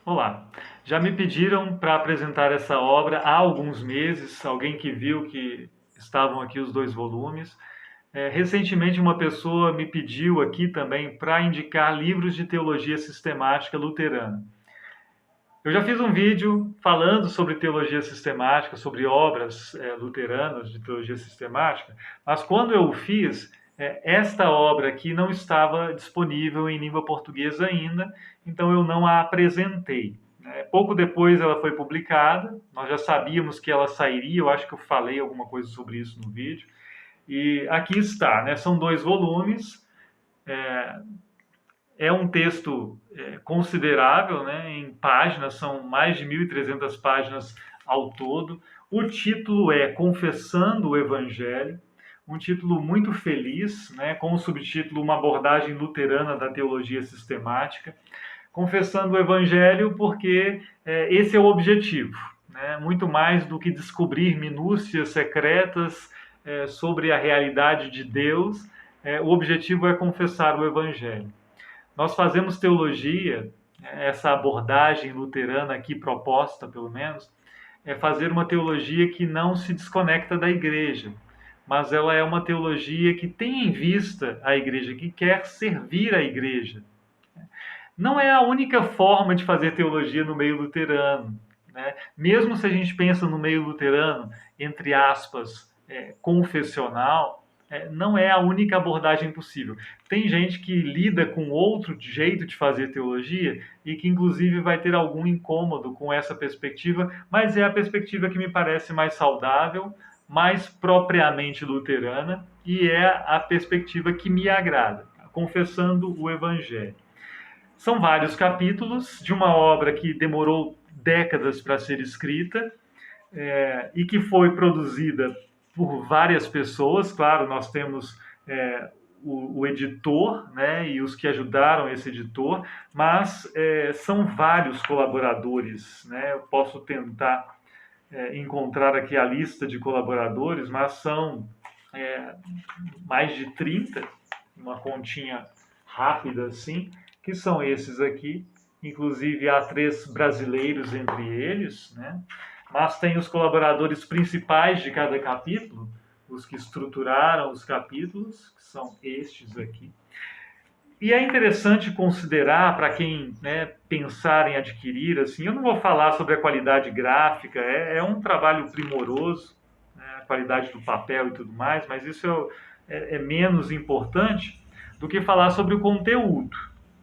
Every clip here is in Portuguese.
Olá, já me pediram para apresentar essa obra há alguns meses, alguém que viu que estavam aqui os dois volumes. Recentemente, uma pessoa me pediu aqui também para indicar livros de teologia sistemática luterana. Eu já fiz um vídeo falando sobre teologia sistemática, sobre obras luteranas de teologia sistemática, mas quando eu o fiz, esta obra aqui não estava disponível em língua portuguesa ainda, então eu não a apresentei. Pouco depois ela foi publicada, nós já sabíamos que ela sairia, eu acho que eu falei alguma coisa sobre isso no vídeo, e aqui está, né? São dois volumes, é um texto considerável, né, em páginas, são mais de 1.300 páginas ao todo. O título é Confessando o Evangelho, um título muito feliz, né, com o subtítulo Uma abordagem luterana da teologia sistemática. Confessando o Evangelho porque esse é o objetivo, né, muito mais do que descobrir minúcias secretas sobre a realidade de Deus, o objetivo é confessar o Evangelho. Nós fazemos teologia, essa abordagem luterana aqui proposta, pelo menos, é fazer uma teologia que não se desconecta da igreja, mas ela é uma teologia que tem em vista a igreja, que quer servir a igreja. Não é a única forma de fazer teologia no meio luterano, né? Mesmo se a gente pensa no meio luterano, entre aspas, confessional, não é a única abordagem possível. Tem gente que lida com outro jeito de fazer teologia e que, inclusive, vai ter algum incômodo com essa perspectiva, mas é a perspectiva que me parece mais saudável, mais propriamente luterana e é a perspectiva que me agrada, confessando o Evangelho. São vários capítulos de uma obra que demorou décadas para ser escrita e que foi produzida por várias pessoas. Claro, nós temos o editor, né, e os que ajudaram esse editor, mas são vários colaboradores, né? Eu posso tentar encontrar aqui a lista de colaboradores, mas são mais de 30, uma continha rápida assim, que são esses aqui. Inclusive há 3 brasileiros entre eles, né? Mas tem os colaboradores principais de cada capítulo, os que estruturaram os capítulos, que são estes aqui. E é interessante considerar, para quem, né, pensar em adquirir, assim, eu não vou falar sobre a qualidade gráfica, é um trabalho primoroso, né, a qualidade do papel e tudo mais, mas isso é menos importante do que falar sobre o conteúdo,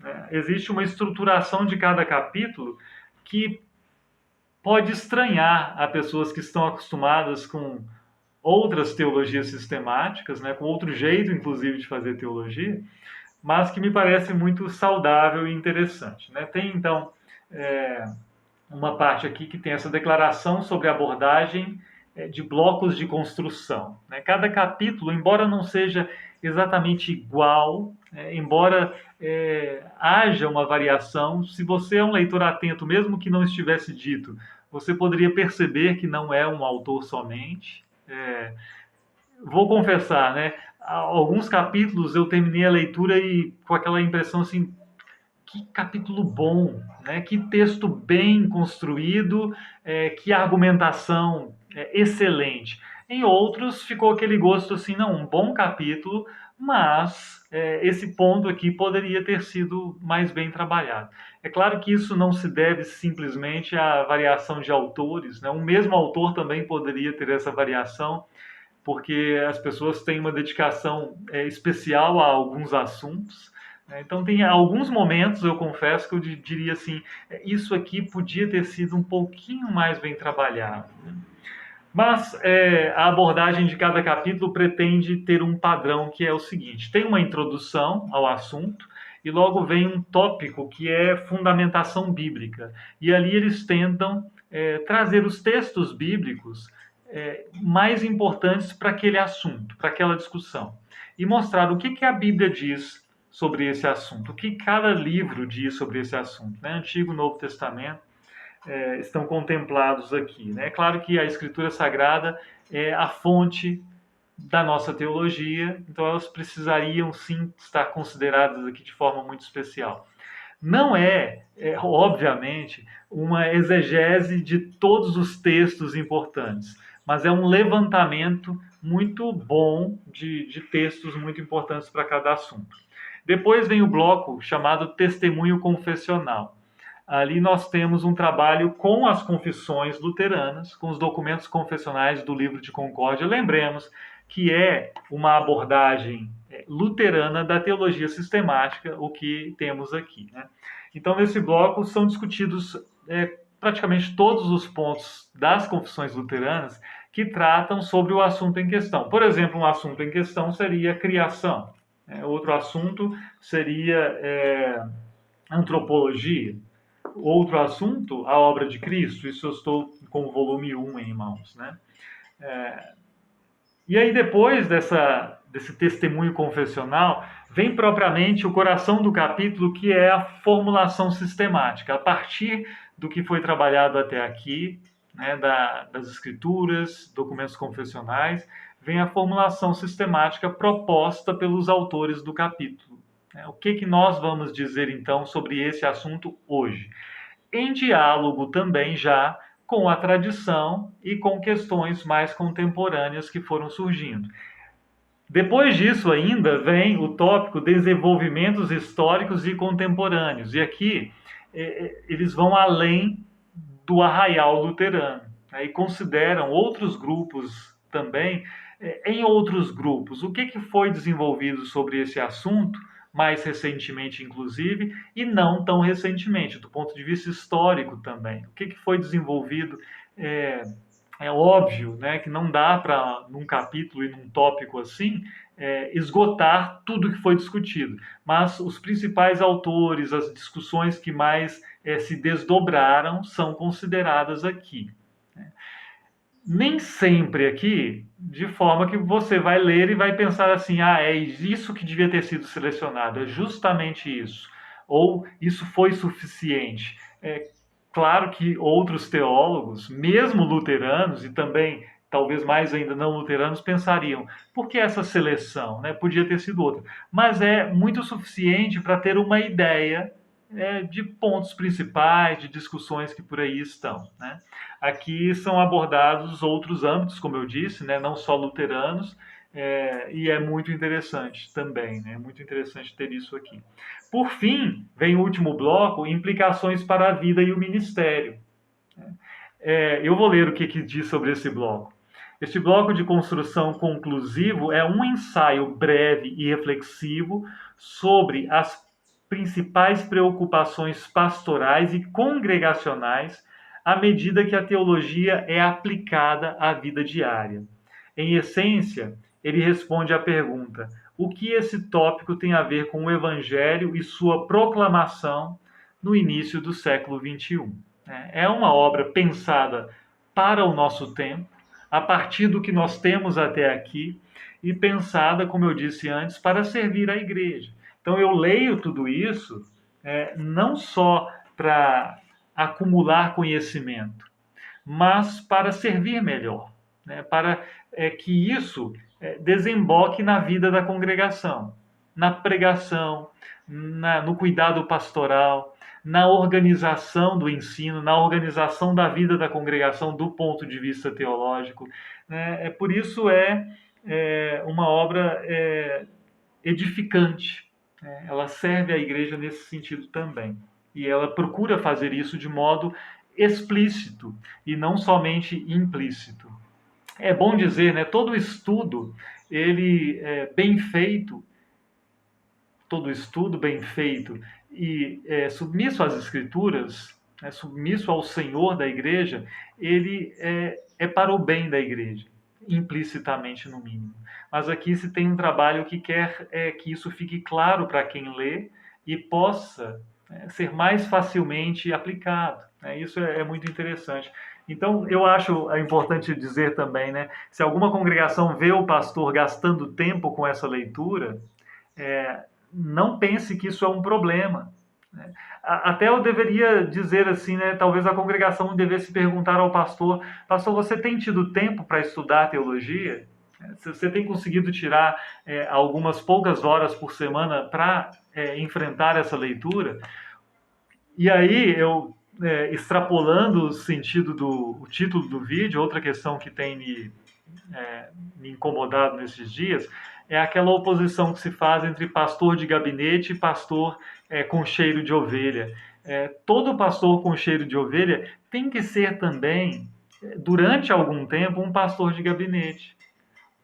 né? Existe uma estruturação de cada capítulo que pode estranhar a pessoas que estão acostumadas com outras teologias sistemáticas, né, com outro jeito, inclusive, de fazer teologia, mas que me parece muito saudável e interessante, né? Tem, então, uma parte aqui que tem essa declaração sobre a abordagem de blocos de construção, né? Cada capítulo, embora não seja exatamente igual, embora haja uma variação, se você é um leitor atento, mesmo que não estivesse dito, você poderia perceber que não é um autor somente. Vou confessar, né? Alguns capítulos eu terminei a leitura e com aquela impressão assim, que capítulo bom, né? Que texto bem construído, que argumentação excelente. Em outros ficou aquele gosto assim, não, um bom capítulo, mas esse ponto aqui poderia ter sido mais bem trabalhado. É claro que isso não se deve simplesmente à variação de autores, né? O mesmo autor também poderia ter essa variação, porque as pessoas têm uma dedicação especial a alguns assuntos. Então, tem alguns momentos, eu confesso, que eu diria assim, isso aqui podia ter sido um pouquinho mais bem trabalhado, né? Mas a abordagem de cada capítulo pretende ter um padrão que é o seguinte: tem uma introdução ao assunto e logo vem um tópico que é fundamentação bíblica. E ali eles tentam trazer os textos bíblicos mais importantes para aquele assunto, para aquela discussão. E mostrar o que a Bíblia diz sobre esse assunto, o que cada livro diz sobre esse assunto, né? Antigo e Novo Testamento estão contemplados aqui, né? É claro que a Escritura Sagrada é a fonte da nossa teologia, então elas precisariam sim estar consideradas aqui de forma muito especial. Não obviamente, uma exegese de todos os textos importantes, mas é um levantamento muito bom de textos muito importantes para cada assunto. Depois vem o bloco chamado Testemunho Confessional. Ali nós temos um trabalho com as confissões luteranas, com os documentos confessionais do Livro de Concórdia. Lembremos que é uma abordagem luterana da teologia sistemática, o que temos aqui, né? Então, nesse bloco são discutidos praticamente todos os pontos das confissões luteranas que tratam sobre o assunto em questão. Por exemplo, um assunto em questão seria criação. Outro assunto seria antropologia. Outro assunto, a obra de Cristo. Isso eu estou com o volume 1 em mãos, né? E aí, depois desse testemunho confessional, vem propriamente o coração do capítulo, que é a formulação sistemática. A partir do que foi trabalhado até aqui, né, das escrituras, documentos confessionais, vem a formulação sistemática proposta pelos autores do capítulo. O que nós vamos dizer, então, sobre esse assunto hoje? Em diálogo também já com a tradição e com questões mais contemporâneas que foram surgindo. Depois disso ainda vem o tópico desenvolvimentos históricos e contemporâneos. E aqui eles vão além do arraial luterano, né, e consideram outros grupos também. Em outros grupos, o que foi desenvolvido sobre esse assunto, mais recentemente inclusive, e não tão recentemente, do ponto de vista histórico também. O que foi desenvolvido é óbvio, né, que não dá para, num capítulo e num tópico assim, esgotar tudo que foi discutido. Mas os principais autores, as discussões que mais se desdobraram, são consideradas aqui. Nem sempre aqui, de forma que você vai ler e vai pensar assim, é isso que devia ter sido selecionado, é justamente isso. Ou isso foi suficiente. Claro que outros teólogos, mesmo luteranos e também talvez mais ainda não luteranos, pensariam, por que essa seleção? Né? Podia ter sido outra. Mas é muito suficiente para ter uma ideia de pontos principais, de discussões que por aí estão. Né? Aqui são abordados outros âmbitos, como eu disse, né? Não só luteranos, e é muito interessante também, né? É muito interessante ter isso aqui. Por fim, vem o último bloco, implicações para a vida e o ministério. Eu vou ler o que diz sobre esse bloco. Este bloco de construção conclusivo é um ensaio breve e reflexivo sobre as principais preocupações pastorais e congregacionais à medida que a teologia é aplicada à vida diária. Em essência, ele responde à pergunta: o que esse tópico tem a ver com o Evangelho e sua proclamação no início do século XXI? É uma obra pensada para o nosso tempo, a partir do que nós temos até aqui, e pensada, como eu disse antes, para servir a igreja. Então eu leio tudo isso não só para acumular conhecimento, mas para servir melhor, né? Para que isso desemboque na vida da congregação, na pregação, no cuidado pastoral, na organização do ensino, na organização da vida da congregação do ponto de vista teológico. Né? Por isso uma obra edificante. Ela serve à igreja nesse sentido também. E ela procura fazer isso de modo explícito e não somente implícito. É bom dizer, né, todo estudo, ele bem feito, todo estudo bem feito e submisso às escrituras, submisso ao Senhor da igreja, ele é para o bem da igreja, implicitamente no mínimo. Mas aqui se tem um trabalho que quer que isso fique claro para quem lê e possa ser mais facilmente aplicado. Isso é muito interessante. Então, eu acho importante dizer também, né, se alguma congregação vê o pastor gastando tempo com essa leitura, não pense que isso é um problema. Né? Até eu deveria dizer assim, né, talvez a congregação devesse perguntar ao pastor: pastor, você tem tido tempo para estudar teologia? Você tem conseguido tirar algumas poucas horas por semana para enfrentar essa leitura? E aí, eu, extrapolando o sentido o título do vídeo, outra questão que tem me incomodado nesses dias, é aquela oposição que se faz entre pastor de gabinete e pastor com cheiro de ovelha. Todo pastor com cheiro de ovelha tem que ser também, durante algum tempo, um pastor de gabinete,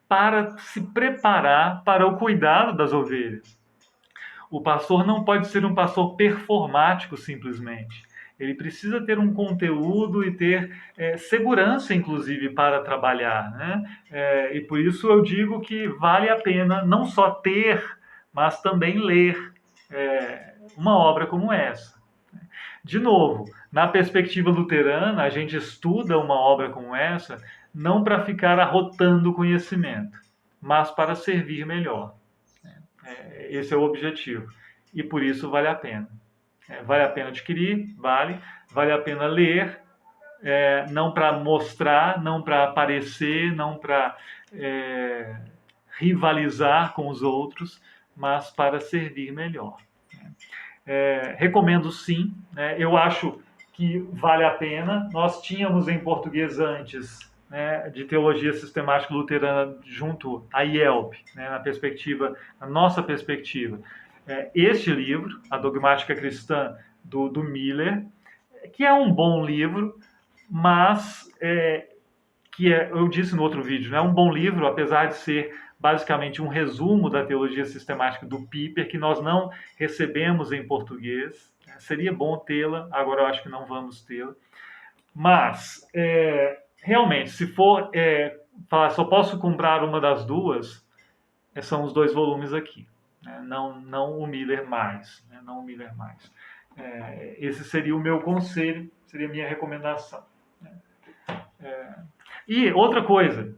para se preparar para o cuidado das ovelhas. O pastor não pode ser um pastor performático simplesmente. Ele precisa ter um conteúdo e ter segurança, inclusive, para trabalhar, né? E por isso eu digo que vale a pena não só ter, mas também ler uma obra como essa. De novo, na perspectiva luterana, a gente estuda uma obra como essa não para ficar arrotando conhecimento, mas para servir melhor. Esse é o objetivo. E por isso vale a pena. Vale a pena adquirir, vale a pena ler, não para mostrar, não para aparecer, não para rivalizar com os outros, mas para servir melhor. Recomendo sim, né? Eu acho que vale a pena. Nós tínhamos em português antes, né, de teologia sistemática luterana junto à IELP, né, na nossa perspectiva. Este livro, A Dogmática Cristã, do Miller, que é um bom livro, mas eu disse no outro vídeo, né, é um bom livro, apesar de ser basicamente um resumo da teologia sistemática do Piper, que nós não recebemos em português. Seria bom tê-la, agora eu acho que não vamos tê-la. Mas, realmente, se for falar só posso comprar uma das duas, são os 2 volumes aqui. Né? Não o Miller mais. Né? Não o Miller mais. Esse seria o meu conselho, seria a minha recomendação. E outra coisa,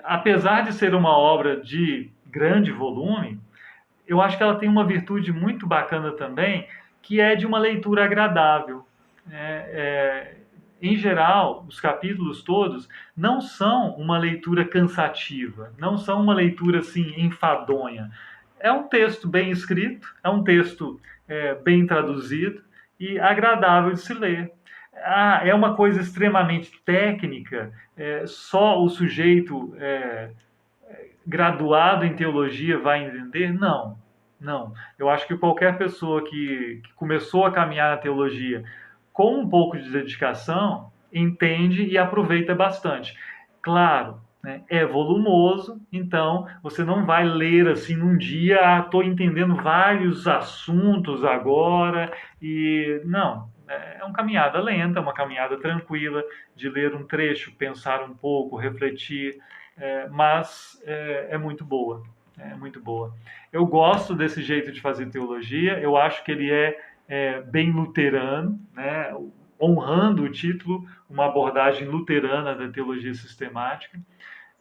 apesar de ser uma obra de grande volume, eu acho que ela tem uma virtude muito bacana também, que é de uma leitura agradável. Em geral, os capítulos todos não são uma leitura cansativa, não são uma leitura assim enfadonha. É um texto bem escrito, é um texto bem traduzido e agradável de se ler. É uma coisa extremamente técnica, só o sujeito graduado em teologia vai entender? Não, não. Eu acho que qualquer pessoa que começou a caminhar na teologia com um pouco de dedicação entende e aproveita bastante. Claro, né, é volumoso, então você não vai ler assim num dia, estou entendendo vários assuntos agora, e não. É uma caminhada lenta, uma caminhada tranquila, de ler um trecho, pensar um pouco, refletir, mas é muito boa. É muito boa. Eu gosto desse jeito de fazer teologia, eu acho que ele é bem luterano, né? Honrando o título, uma abordagem luterana da teologia sistemática,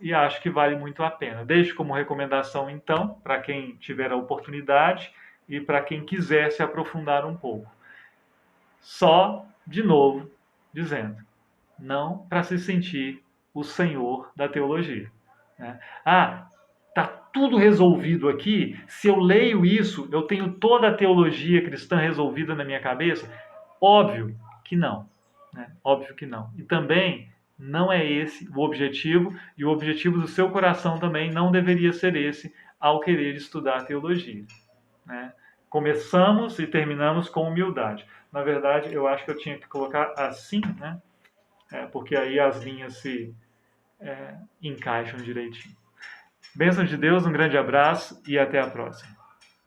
e acho que vale muito a pena. Deixo como recomendação, então, para quem tiver a oportunidade e para quem quiser se aprofundar um pouco. Só, de novo, dizendo, não para se sentir o senhor da teologia. Né? Tá tudo resolvido aqui, se eu leio isso, eu tenho toda a teologia cristã resolvida na minha cabeça? Óbvio que não. Né? Óbvio que não. E também não é esse o objetivo, e o objetivo do seu coração também não deveria ser esse ao querer estudar teologia. Né? Começamos e terminamos com humildade. Na verdade, eu acho que eu tinha que colocar assim, né? Porque aí as linhas se encaixam direitinho. Bênção de Deus, um grande abraço e até a próxima.